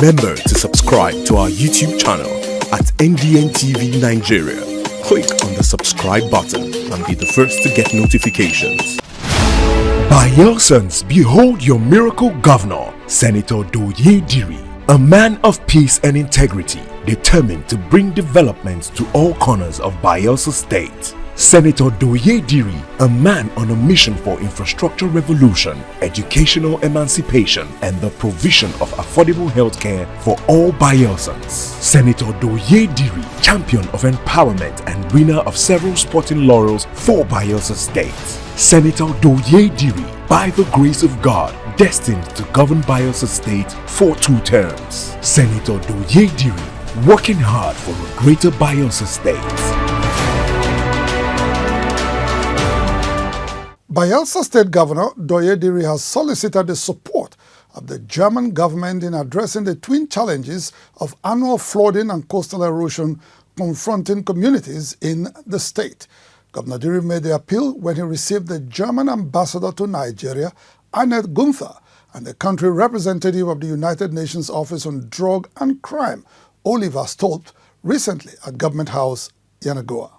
Remember to subscribe to our YouTube channel at NDN TV Nigeria. Click on the subscribe button and be the first to get notifications. Bayelsans, behold your miracle governor, Senator Diri, a man of peace and integrity, determined to bring developments to all corners of Bayelsa State. Senator Diri, a man on a mission for infrastructure revolution, educational emancipation, and the provision of affordable healthcare for all Bayelsans. Senator Diri, champion of empowerment and winner of several sporting laurels for Bayelsa State. Senator Diri, by the grace of God, destined to govern Bayelsa State for 2 terms. Senator Diri, working hard for a greater Bayelsa State. Bayelsa State Governor Diri has solicited the support of the German government in addressing the twin challenges of annual flooding and coastal erosion confronting communities in the state. Governor Diri made the appeal when he received the German ambassador to Nigeria, Govt, and the country representative of the United Nations Office on Drug and Crime, Oliver Stolp, recently at Government House, Yenagoa.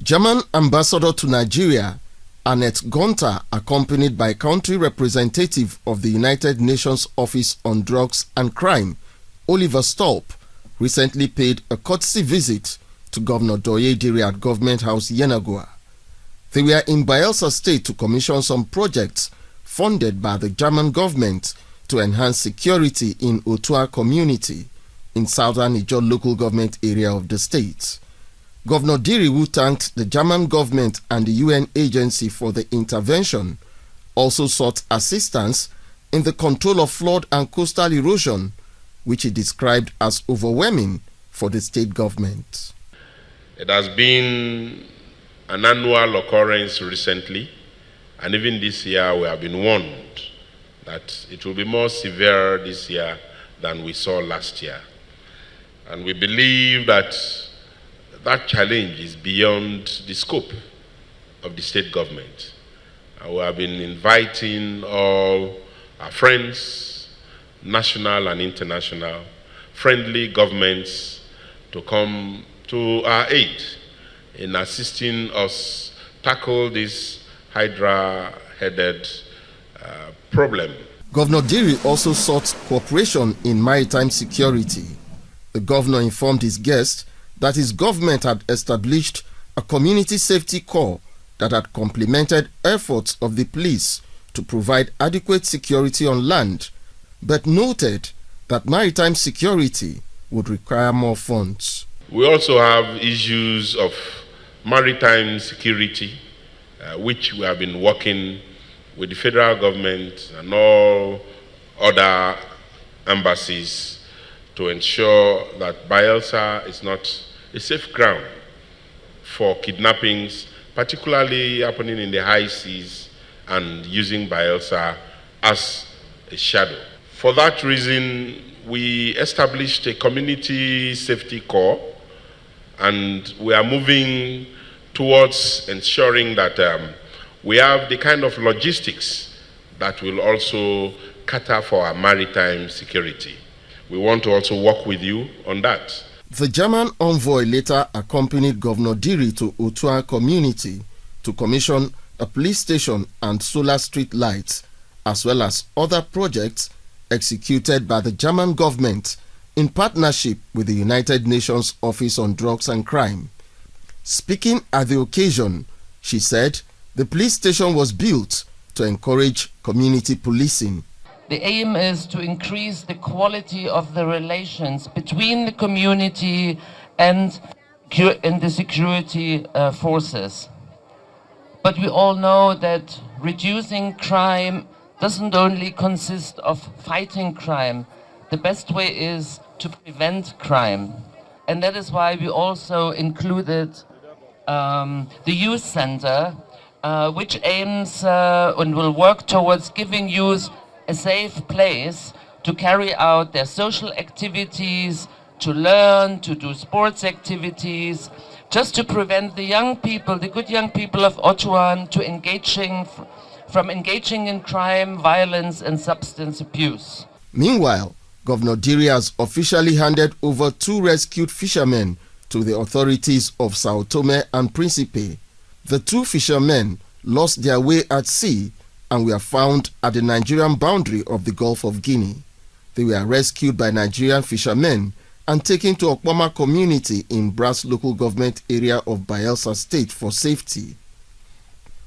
German ambassador to Nigeria, Govt, accompanied by country representative of the United Nations Office on Drugs and Crime, Oliver Stolp, recently paid a courtesy visit to Governor Diri at Government House, Yenagoa. They were in Bayelsa State to commission some projects funded by the German government to enhance security in Otua community in southern Niger local government area of the state. Governor Diri, who thanked the German government and the UN agency for the intervention, also sought assistance in the control of flood and coastal erosion, which he described as overwhelming for the state government. It has been an annual occurrence recently, and even this year we have been warned that it will be more severe this year than we saw last year. And we believe that challenge is beyond the scope of the state government. We have been inviting all our friends, national and international, friendly governments to come to our aid in assisting us tackle this hydra-headed problem. Governor Diri also sought cooperation in maritime security. The governor informed his guests that his government had established a community safety corps that had complemented efforts of the police to provide adequate security on land, but noted that maritime security would require more funds. We also have issues of maritime security, which we have been working with the federal government and all other embassies to ensure that Bayelsa is not a safe ground for kidnappings, particularly happening in the high seas and using Bayelsa as a shadow. For that reason, we established a community safety corps, and we are moving towards ensuring that we have the kind of logistics that will also cater for our maritime security. We want to also work with you on that. The German envoy later accompanied Governor Diri to Otua community to commission a police station and solar street lights, as well as other projects executed by the German government in partnership with the United Nations Office on Drugs and Crime. Speaking at the occasion, she said the police station was built to encourage community policing. The aim is to increase the quality of the relations between the community and the security forces. But we all know that reducing crime doesn't only consist of fighting crime. The best way is to prevent crime. And that is why we also included the youth center, which aims and will work towards giving youth a safe place to carry out their social activities, to learn, to do sports activities, just to prevent the young people, the good young people of Otuan, from engaging in crime, violence and substance abuse. Meanwhile, Governor Diri has officially handed over 2 rescued fishermen to the authorities of Sao Tome and Principe. The 2 fishermen lost their way at sea and were found at the Nigerian boundary of the Gulf of Guinea. They were rescued by Nigerian fishermen and taken to Okpoma community in Brass local government area of Bayelsa state for safety.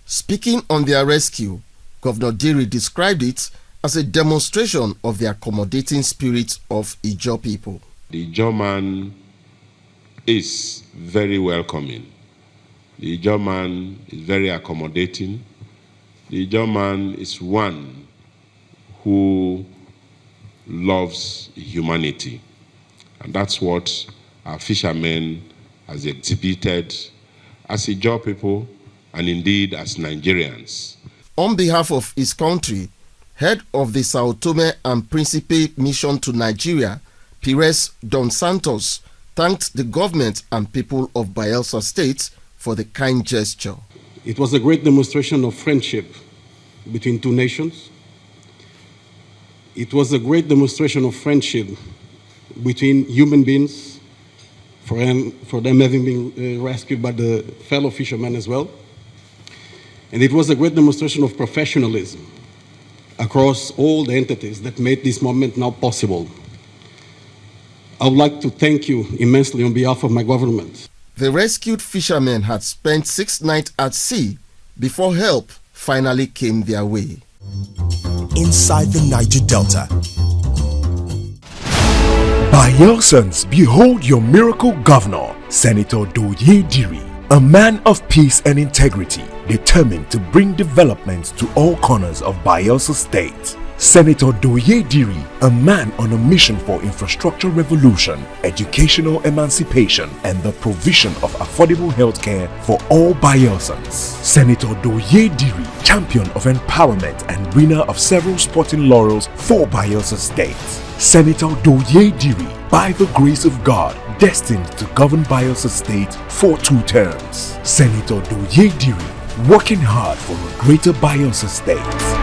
Speaking on their rescue, Governor Diri described it as a demonstration of the accommodating spirit of Ijaw people. The Ijaw man is very welcoming. The Ijaw man is very accommodating. The Ijaw man is one who loves humanity. And that's what our fishermen has exhibited as Ijaw people and indeed as Nigerians. On behalf of his country, head of the Sao Tome and Principe mission to Nigeria, Pires Don Santos, thanked the government and people of Bayelsa State for the kind gesture. It was a great demonstration of friendship between 2 nations. It was a great demonstration of friendship between human beings, for them having been rescued by the fellow fishermen as well. And it was a great demonstration of professionalism across all the entities that made this moment now possible. I would like to thank you immensely on behalf of my government. The rescued fishermen had spent 6 nights at sea before help finally came their way. Inside the Niger Delta, Bayelsans, behold your miracle governor, Senator Doye Diri, a man of peace and integrity, determined to bring developments to all corners of Bayelsa State. Senator Doye Diri, a man on a mission for infrastructure revolution, educational emancipation, and the provision of affordable healthcare for all Bayelsans. Senator Doye Diri, champion of empowerment and winner of several sporting laurels for Bayelsa State. Senator Doye Diri, by the grace of God, destined to govern Bayelsa State for 2 terms. Senator Doye Diri, working hard for a greater Bayelsa State.